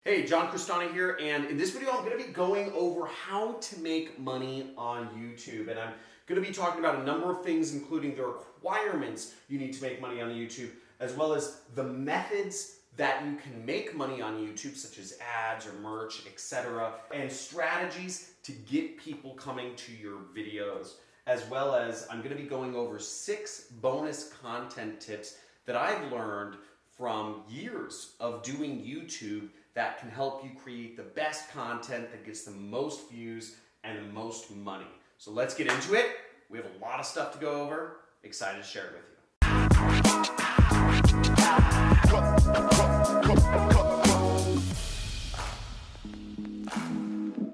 Hey, Johncrestaniscam here, and in this video I'm going to be going over how to make money on YouTube. And I'm going to be talking about a number of things, including the requirements you need to make money on YouTube, as well as the methods that you can make money on YouTube, such as ads or merch, etc., and strategies to get people coming to your videos, as well as I'm going to be going over 6 bonus content tips that I've learned from years of doing YouTube that can help you create the best content that gets the most views and the most money. So let's get into it. We have a lot of stuff to go over. Excited to share it with you.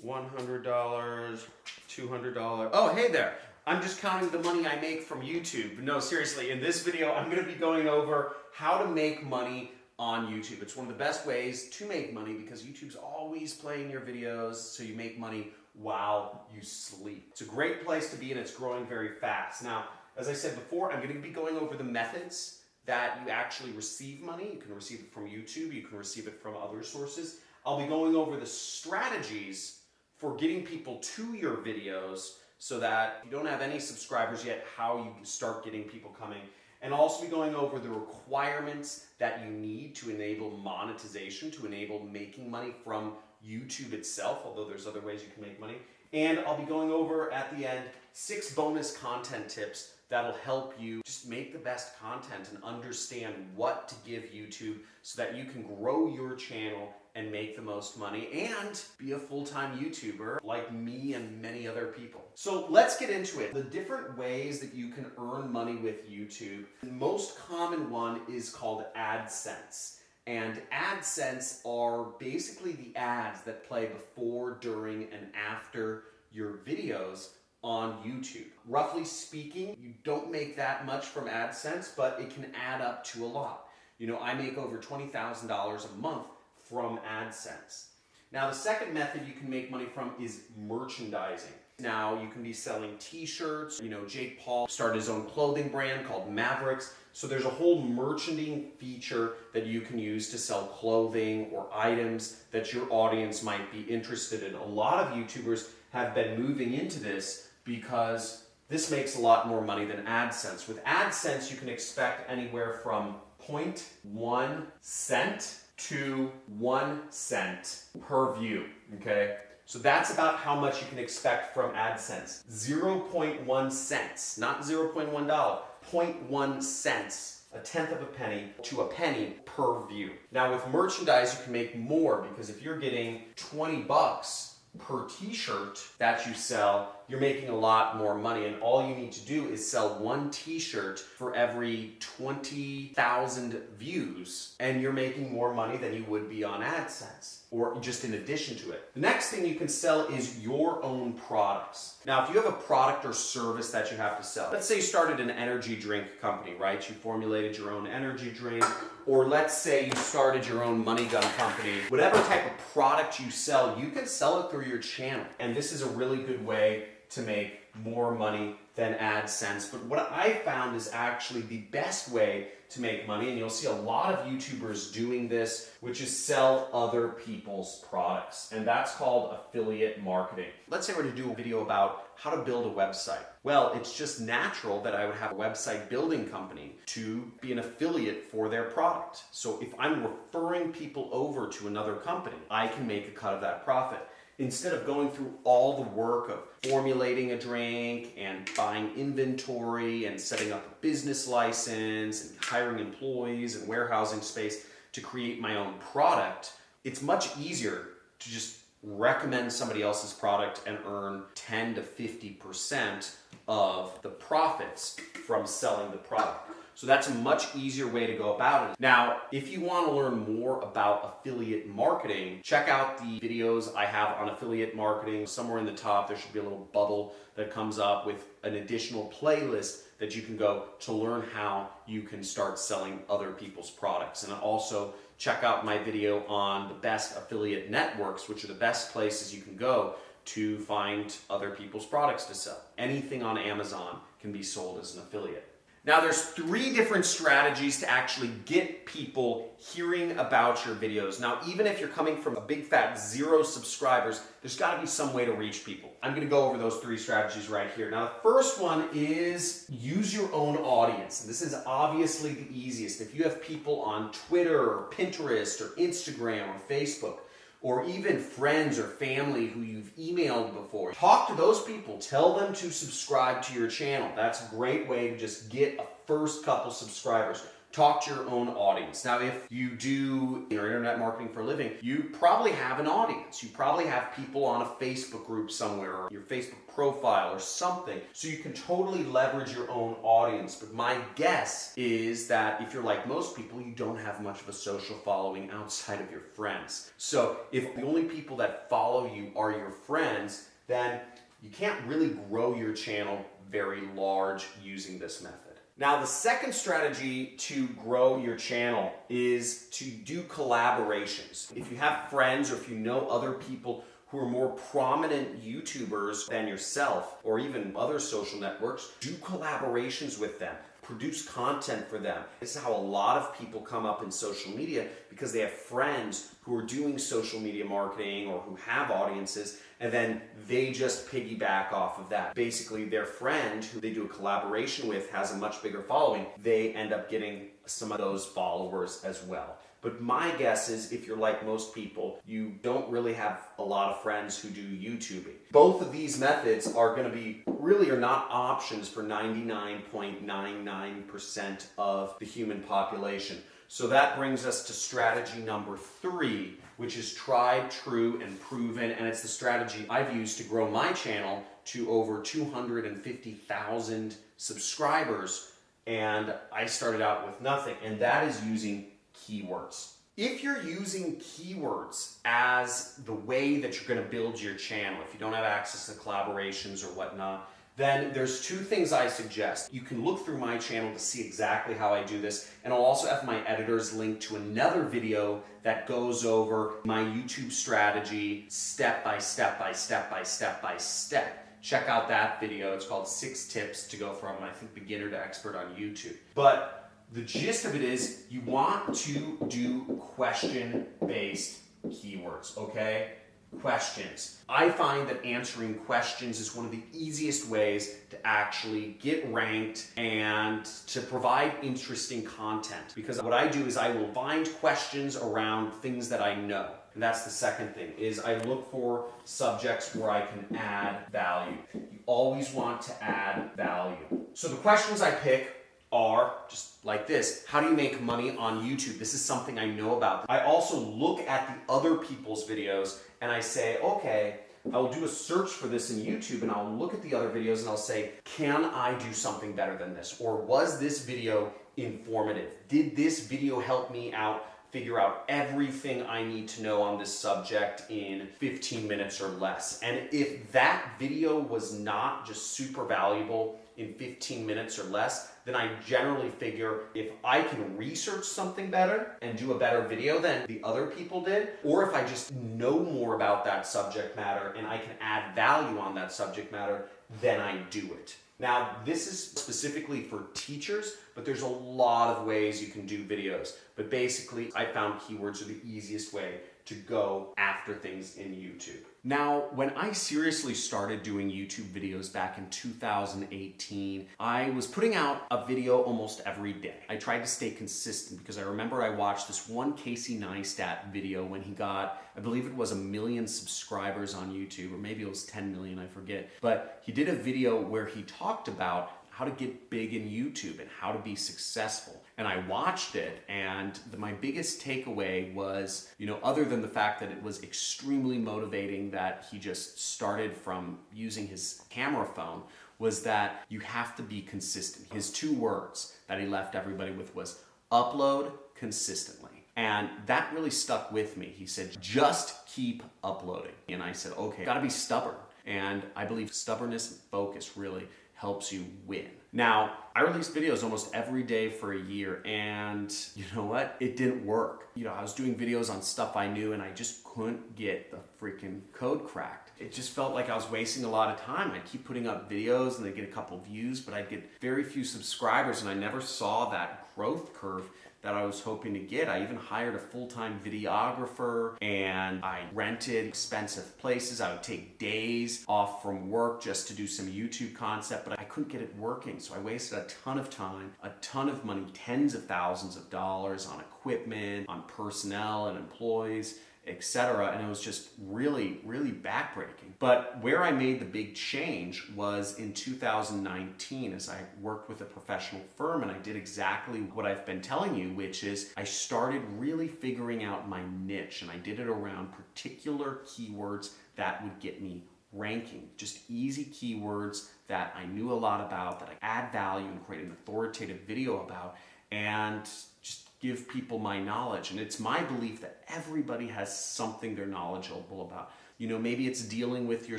$100, $200. Oh, hey there. I'm just counting the money I make from YouTube. No, seriously, in this video, I'm going to be going over how to make money on YouTube. It's one of the best ways to make money because YouTube's always playing your videos, so you make money while you sleep. It's a great place to be, and it's growing very fast. Now, as I said before, I'm going to be going over the methods that you actually receive money. You can receive it from YouTube, you can receive it from other sources. I'll be going over the strategies for getting people to your videos so that if you don't have any subscribers yet, how you can start getting people coming. And I'll also be going over the requirements that you need to enable monetization, to enable making money from YouTube itself, although there's other ways you can make money. And I'll be going over at the end 6 bonus content tips that'll help you just make the best content and understand what to give YouTube so that you can grow your channel and make the most money and be a full-time YouTuber like me and many other people. So let's get into it. The different ways that you can earn money with YouTube. The most common one is called AdSense. And AdSense are basically the ads that play before, during, and after your videos on YouTube. Roughly speaking, you don't make that much from AdSense, but it can add up to a lot. You know, I make over $20,000 a month from AdSense. Now, the second method you can make money from is merchandising. Now, you can be selling t-shirts. You know, Jake Paul started his own clothing brand called Mavericks. So there's a whole merchandising feature that you can use to sell clothing or items that your audience might be interested in. A lot of YouTubers have been moving into this because this makes a lot more money than AdSense. With AdSense, you can expect anywhere from 0.1 cent to 1 cent per view, okay? So that's about how much you can expect from AdSense. 0.1 cents, not $0.1, 0.1 cents, a tenth of a penny to a penny per view. Now with merchandise, you can make more because if you're getting 20 bucks per t-shirt that you sell, you're making a lot more money, and all you need to do is sell 1 t-shirt for every 20,000 views, and you're making more money than you would be on AdSense, or just in addition to it. The next thing you can sell is your own products. Now, if you have a product or service that you have to sell, let's say you started an energy drink company, right? You formulated your own energy drink, or let's say you started your own money gun company. Whatever type of product you sell, you can sell it through your channel. And this is a really good way to make more money than AdSense. But what I found is actually the best way to make money, and you'll see a lot of YouTubers doing this, which is sell other people's products. And that's called affiliate marketing. Let's say we're going to do a video about how to build a website. Well, it's just natural that I would have a website building company to be an affiliate for their product. So if I'm referring people over to another company, I can make a cut of that profit. Instead of going through all the work of formulating a drink and buying inventory and setting up a business license and hiring employees and warehousing space to create my own product, it's much easier to just recommend somebody else's product and earn 10 to 50% of the profits from selling the product. So that's a much easier way to go about it. Now, if you want to learn more about affiliate marketing, check out the videos I have on affiliate marketing. Somewhere in the top, there should be a little bubble that comes up with an additional playlist that you can go to learn how you can start selling other people's products. And also check out my video on the best affiliate networks, which are the best places you can go to find other people's products to sell. Anything on Amazon can be sold as an affiliate. Now there's 3 different strategies to actually get people hearing about your videos. Now even if you're coming from a big fat 0 subscribers, there's got to be some way to reach people. I'm going to go over those 3 strategies right here. Now the first one is use your own audience. And this is obviously the easiest. If you have people on Twitter or Pinterest or Instagram or Facebook, or even friends or family who you've emailed before, talk to those people. Tell them to subscribe to your channel. That's a great way to just get a first couple subscribers. Talk to your own audience. Now, if you do your internet marketing for a living, you probably have an audience. You probably have people on a Facebook group somewhere or your Facebook profile or something. So you can totally leverage your own audience. But my guess is that if you're like most people, you don't have much of a social following outside of your friends. So if the only people that follow you are your friends, then you can't really grow your channel very large using this method. Now, the second strategy to grow your channel is to do collaborations. If you have friends or if you know other people who are more prominent YouTubers than yourself or even other social networks, do collaborations with them. Produce content for them. This is how a lot of people come up in social media, because they have friends who are doing social media marketing or who have audiences, and then they just piggyback off of that. Basically, their friend who they do a collaboration with has a much bigger following. They end up getting some of those followers as well. But my guess is if you're like most people, you don't really have a lot of friends who do YouTubing. Both of these methods are going to be really are not options for 99.99% of the human population. So that brings us to strategy number 3, which is tried, true, and proven. And it's the strategy I've used to grow my channel to over 250,000 subscribers. And I started out with nothing. And that is using keywords. If you're using keywords as the way that you're going to build your channel, if you don't have access to collaborations or whatnot, then there's 2 things I suggest. You can look through my channel to see exactly how I do this, and I'll also have my editors link to another video that goes over my YouTube strategy step by step by step by step by step. Check out that video. It's called 6 Tips to Go From, I think, Beginner to Expert on YouTube. But the gist of it is you want to do question-based keywords, okay? Questions. I find that answering questions is one of the easiest ways to actually get ranked and to provide interesting content. Because what I do is I will find questions around things that I know. And that's the second thing, is I look for subjects where I can add value. You always want to add value. So the questions I pick are just like this. How do you make money on YouTube? This is something I know about. I also look at the other people's videos and I say, okay, I'll do a search for this in YouTube and I'll look at the other videos and I'll say, can I do something better than this? Or was this video informative? Did this video help me out figure out everything I need to know on this subject in 15 minutes or less? And if that video was not just super valuable in 15 minutes or less, then I generally figure if I can research something better and do a better video than the other people did, or if I just know more about that subject matter and I can add value on that subject matter, then I do it. Now, this is specifically for teachers, but there's a lot of ways you can do videos. But basically, I found keywords are the easiest way to go after things in YouTube. Now, when I seriously started doing YouTube videos back in 2018, I was putting out a video almost every day. I tried to stay consistent because I remember I watched this one Casey Neistat video when he got, I believe it was 1 million subscribers on YouTube, or maybe it was 10 million, I forget. But he did a video where he talked about how to get big in YouTube and how to be successful. And I watched it, and my biggest takeaway was, other than the fact that it was extremely motivating that he just started from using his camera phone, was that you have to be consistent. His 2 words that he left everybody with was upload consistently. And that really stuck with me. He said, just keep uploading. And I said, okay, gotta be stubborn. And I believe stubbornness and focus really helps you win. Now, I released videos almost every day for a year, and you know what? It didn't work. You know, I was doing videos on stuff I knew and I just couldn't get the freaking code cracked. It just felt like I was wasting a lot of time. I'd keep putting up videos and they'd get a couple views, but I'd get very few subscribers, and I never saw that growth curve that I was hoping to get. I even hired a full-time videographer, and I rented expensive places. I would take days off from work just to do some YouTube concept, but I couldn't get it working. So I wasted a ton of time, a ton of money, tens of thousands of dollars on equipment, on personnel and employees, etc. And it was just really, really backbreaking. But where I made the big change was in 2019, as I worked with a professional firm, and I did exactly what I've been telling you, which is I started really figuring out my niche, and I did it around particular keywords that would get me ranking. Just easy keywords that I knew a lot about, that I add value and create an authoritative video about, and just give people my knowledge. And it's my belief that everybody has something they're knowledgeable about. You know, maybe it's dealing with your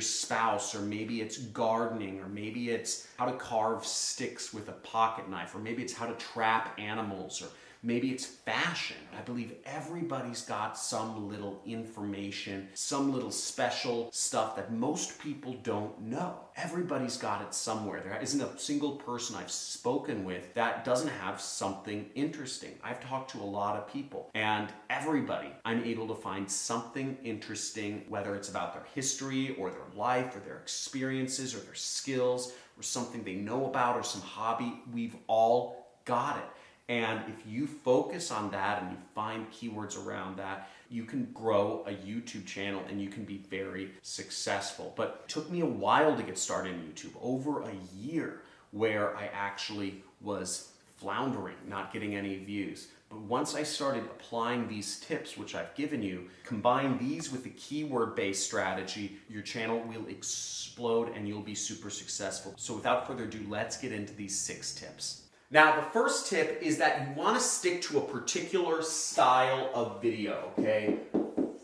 spouse, or maybe it's gardening, or maybe it's how to carve sticks with a pocket knife, or maybe it's how to trap animals, or maybe it's fashion. I believe everybody's got some little information, some little special stuff that most people don't know. Everybody's got it somewhere. There isn't a single person I've spoken with that doesn't have something interesting. I've talked to a lot of people, and everybody, I'm able to find something interesting, whether it's about their history or their life or their experiences or their skills or something they know about or some hobby. We've all got it. And if you focus on that and you find keywords around that, you can grow a YouTube channel and you can be very successful. But it took me a while to get started in YouTube, over a year, where I actually was floundering, not getting any views. But once I started applying these tips, which I've given you, combine these with the keyword-based strategy, your channel will explode and you'll be super successful. So without further ado, let's get into these 6 tips. Now, the first tip is that you want to stick to a particular style of video, okay?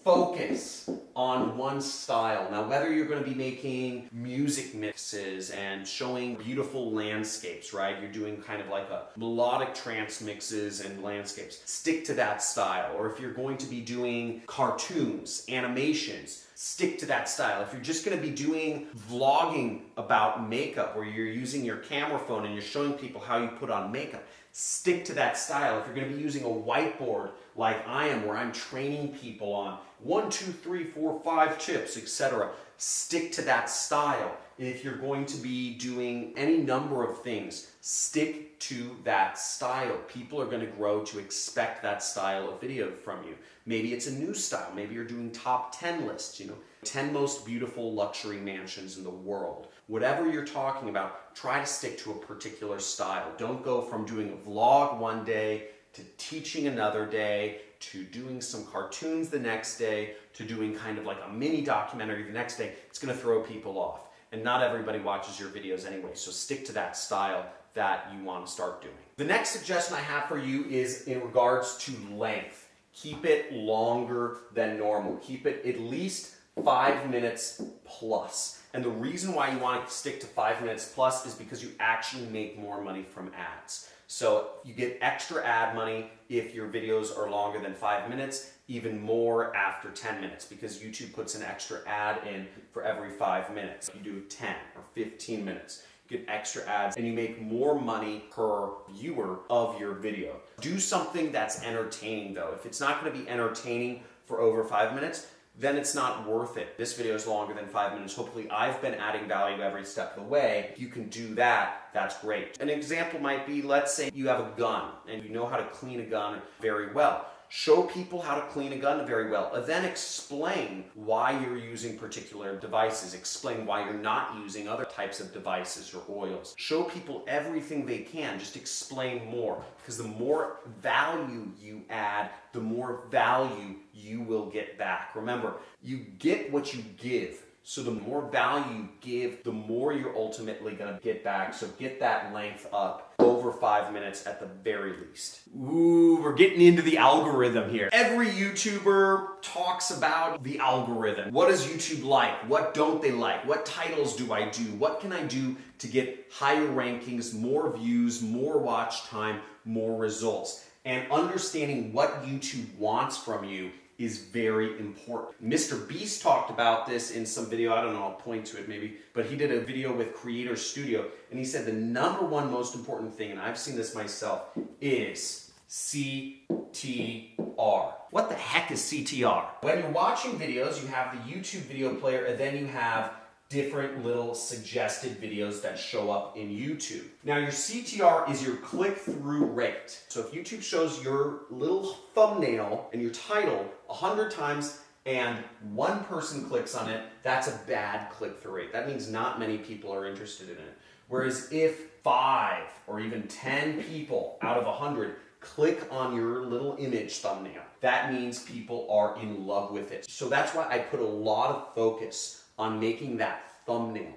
Focus on one style. Now, whether you're going to be making music mixes and showing beautiful landscapes, right? You're doing kind of like a melodic trance mixes and landscapes. Stick to that style. Or if you're going to be doing cartoons, animations, stick to that style. If you're just going to be doing vlogging about makeup, where you're using your camera phone and you're showing people how you put on makeup, stick to that style. If you're going to be using a whiteboard like I am, where I'm training people on 1, 2, 3, 4, 5 tips, etc., stick to that style. If you're going to be doing any number of things, stick to that style. People are going to grow to expect that style of video from you. Maybe it's a new style. Maybe you're doing top 10 lists, 10 most beautiful luxury mansions in the world. Whatever you're talking about, try to stick to a particular style. Don't go from doing a vlog one day to teaching another day, to doing some cartoons the next day, to doing kind of like a mini documentary the next day. It's going to throw people off. And not everybody watches your videos anyway, so stick to that style that you want to start doing. The next suggestion I have for you is in regards to length. Keep it longer than normal. Keep it at least 5 minutes plus. And the reason why you want to stick to 5 minutes plus is because you actually make more money from ads. So you get extra ad money if your videos are longer than 5 minutes, even more after 10 minutes, because YouTube puts an extra ad in for every 5 minutes. You do 10 or 15 minutes, you get extra ads, and you make more money per viewer of your video. Do something that's entertaining though. If it's not going to be entertaining for over 5 minutes, then it's not worth it. This video is longer than 5 minutes. Hopefully I've been adding value every step of the way. If you can do that, that's great. An example might be, let's say you have a gun and you know how to clean a gun very well. Show people how to clean a gun very well, and then explain why you're using particular devices. Explain why you're not using other types of devices or oils. Show people everything they can. Just explain more, because the more value you add, the more value you will get back. Remember, you get what you give. So the more value you give, the more you're ultimately gonna get back. So get that length up over 5 minutes at the very least. Ooh, we're getting into the algorithm here. Every YouTuber talks about the algorithm. What does YouTube like? What don't they like? What titles do I do? What can I do to get higher rankings, more views, more watch time, more results? And understanding what YouTube wants from you is very important. Mr. Beast talked about this in some video, I don't know, I'll point to it maybe, but he did a video with Creator Studio, and he said the number one most important thing, and I've seen this myself, is CTR. What the heck is CTR? When you're watching videos, you have the YouTube video player, and then you have different little suggested videos that show up in YouTube. Now your CTR is your click-through rate. So if YouTube shows your little thumbnail and your title 100 times and one person clicks on it, that's a bad click-through rate. That means not many people are interested in it. Whereas if 5 or even 10 people out of 100 click on your little image thumbnail, that means people are in love with it. So that's why I put a lot of focus on making that thumbnail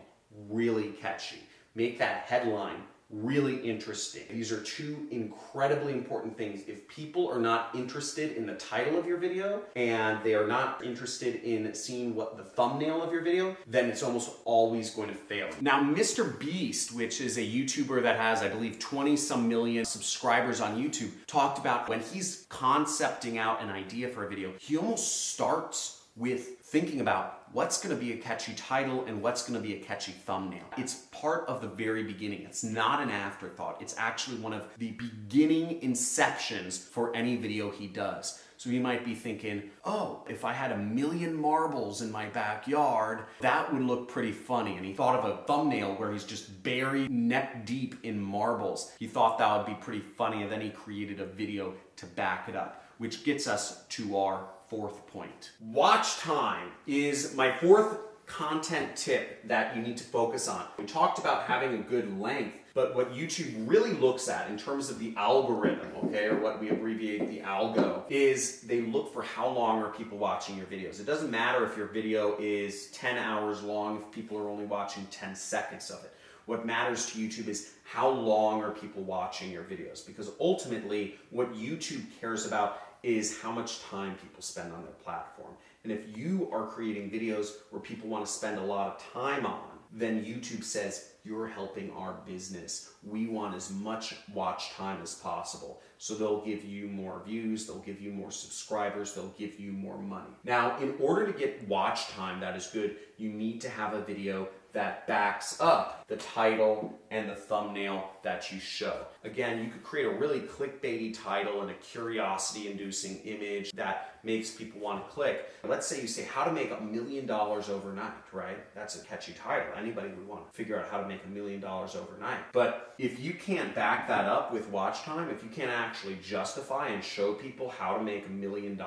really catchy. Make that headline really interesting. These are two incredibly important things. If people are not interested in the title of your video and they are not interested in seeing what the thumbnail of your video, then it's almost always going to fail. Now, Mr. Beast, which is a YouTuber that has, I believe, 20-some million subscribers on YouTube, talked about when he's concepting out an idea for a video, he almost starts with thinking about what's going to be a catchy title and what's going to be a catchy thumbnail. It's part of the very beginning. It's not an afterthought. It's actually one of the beginning inceptions for any video he does. So he might be thinking, oh, if I had 1 million marbles in my backyard, that would look pretty funny. And he thought of a thumbnail where he's just buried neck deep in marbles. He thought that would be pretty funny, and then he created a video to back it up, which gets us to our fourth point. Watch time is my fourth content tip that you need to focus on. We talked about having a good length, but what YouTube really looks at in terms of the algorithm, okay, or what we abbreviate the algo, is they look for how long are people watching your videos. It doesn't matter if your video is 10 hours long if people are only watching 10 seconds of it. What matters to YouTube is how long are people watching your videos, because ultimately what YouTube cares about is how much time people spend on their platform. And if you are creating videos where people want to spend a lot of time on, then YouTube says, you're helping our business. We want as much watch time as possible. So they'll give you more views, they'll give you more subscribers, they'll give you more money. Now, in order to get watch time that is good, you need to have a video that backs up the title and the thumbnail that you show. Again, you could create a really clickbaity title and a curiosity-inducing image that makes people want to click. Let's say you say, how to make $1 million overnight, right? That's a catchy title. Anybody would want to figure out how to make $1 million overnight. But if you can't back that up with watch time, if you can't actually justify and show people how to make $1 million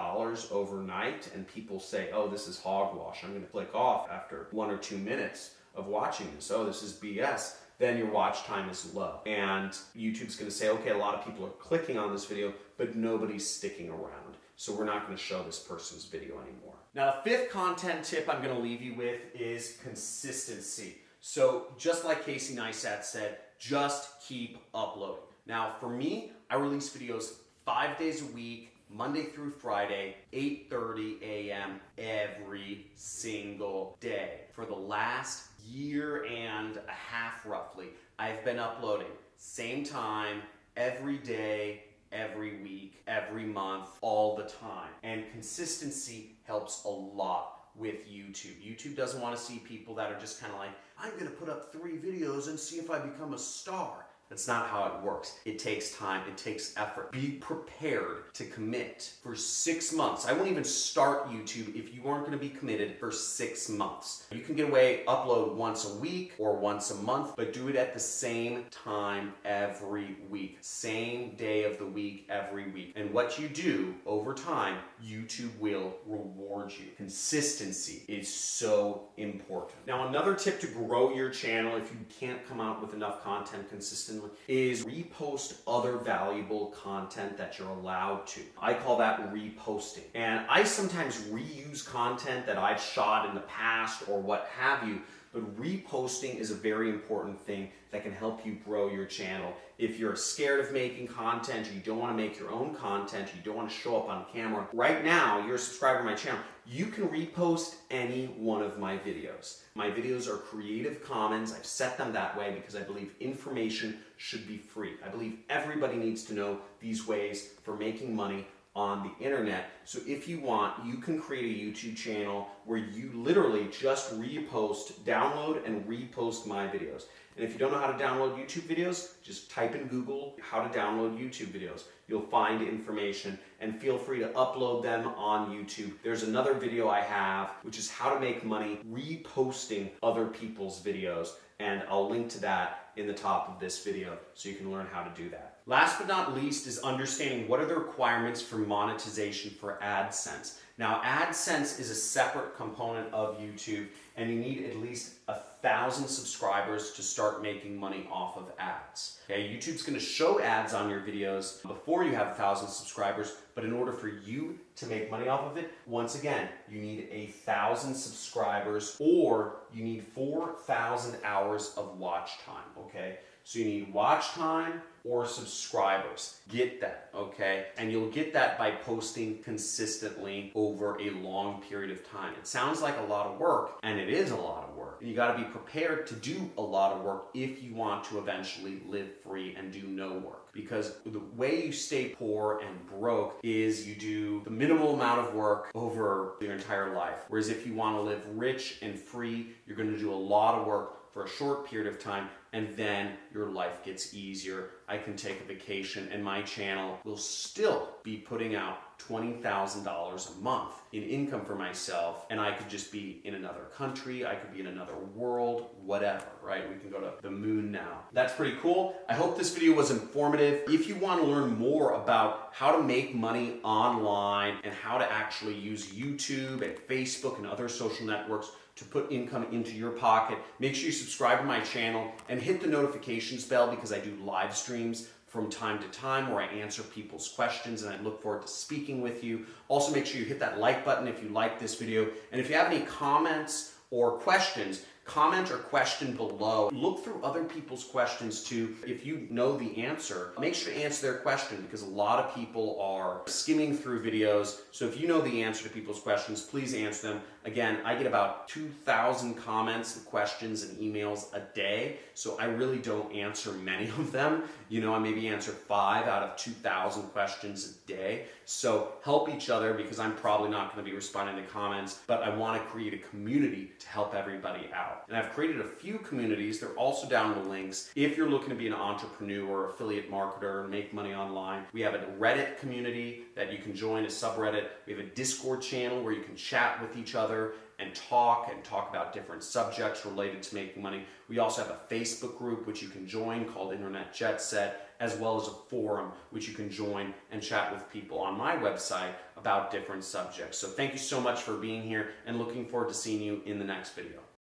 overnight, and people say, oh, this is hogwash, I'm going to click off after 1 or 2 minutes of watching this, oh, this is BS, then your watch time is low. And YouTube's gonna say, okay, a lot of people are clicking on this video, but nobody's sticking around. So we're not gonna show this person's video anymore. Now, the fifth content tip I'm gonna leave you with is consistency. So just like Casey Neistat said, just keep uploading. Now, for me, I release videos 5 days a week, Monday through Friday, 8:30 a.m. every single day. For the last year and a half, roughly, I've been uploading same time, every day, every week, every month, all the time. And consistency helps a lot with YouTube. YouTube doesn't want to see people that are just kind of like, I'm going to put up 3 videos and see if I become a star. That's not how it works. It takes time, it takes effort. Be prepared to commit for 6 months. I won't even start YouTube if you aren't gonna be committed for 6 months. You can get away, upload once a week or once a month, but do it at the same time every week. Same day of the week, every week. And what you do over time, YouTube will reward you. Consistency is so important. Now, another tip to grow your channel if you can't come out with enough content consistently consistently is repost other valuable content that you're allowed to. I call that reposting. And I sometimes reuse content that I've shot in the past or what have you, but reposting is a very important thing that can help you grow your channel. If you're scared of making content, or you don't want to make your own content, or you don't want to show up on camera, right now, you're a subscriber to my channel, you can repost any one of my videos. My videos are Creative Commons. I've set them that way because I believe information should be free. I believe everybody needs to know these ways for making money on the internet. So if you want, you can create a YouTube channel where you literally just download and repost my videos. And if you don't know how to download YouTube videos, just type in Google how to download YouTube videos. You'll find information, and feel free to upload them on YouTube. There's another video I have, which is how to make money reposting other people's videos, and I'll link to that in the top of this video so you can learn how to do that. Last but not least is understanding what are the requirements for monetization for AdSense. Now, AdSense is a separate component of YouTube, and you need at least 1,000 subscribers to start making money off of ads. Okay, YouTube's going to show ads on your videos before you have 1,000 subscribers, but in order for you to make money off of it, once again, you need 1,000 subscribers, or you need 4,000 hours of watch time, okay? So you need watch time or subscribers. Get that, okay? And you'll get that by posting consistently over a long period of time. It sounds like a lot of work, and it is a lot of work. You gotta be prepared to do a lot of work if you want to eventually live free and do no work. Because the way you stay poor and broke is you do the minimal amount of work over your entire life. Whereas if you wanna live rich and free, you're gonna do a lot of work for a short period of time, and then your life gets easier. I can take a vacation, and my channel will still be putting out $20,000 a month in income for myself, and I could just be in another country, I could be in another world, whatever, right? We can go to the moon now. That's pretty cool. I hope this video was informative. If you want to learn more about how to make money online and how to actually use YouTube and Facebook and other social networks to put income into your pocket, make sure you subscribe to my channel and hit the notifications bell, because I do live streams from time to time where I answer people's questions, and I look forward to speaking with you. Also, make sure you hit that like button if you like this video. And if you have any comments or questions, comment or question below. Look through other people's questions too. If you know the answer, make sure to answer their question, because a lot of people are skimming through videos. So if you know the answer to people's questions, please answer them. Again, I get about 2,000 comments and questions and emails a day, so I really don't answer many of them. You know, I maybe answer 5 out of 2,000 questions a day. So help each other, because I'm probably not going to be responding to comments, but I want to create a community to help everybody out. And I've created a few communities. They're also down in the links. If you're looking to be an entrepreneur, affiliate marketer, and make money online, we have a Reddit community that you can join, a subreddit. We have a Discord channel where you can chat with each other and talk about different subjects related to making money. We also have a Facebook group which you can join called Internet Jet Set, as well as a forum which you can join and chat with people on my website about different subjects. So thank you so much for being here, and looking forward to seeing you in the next video.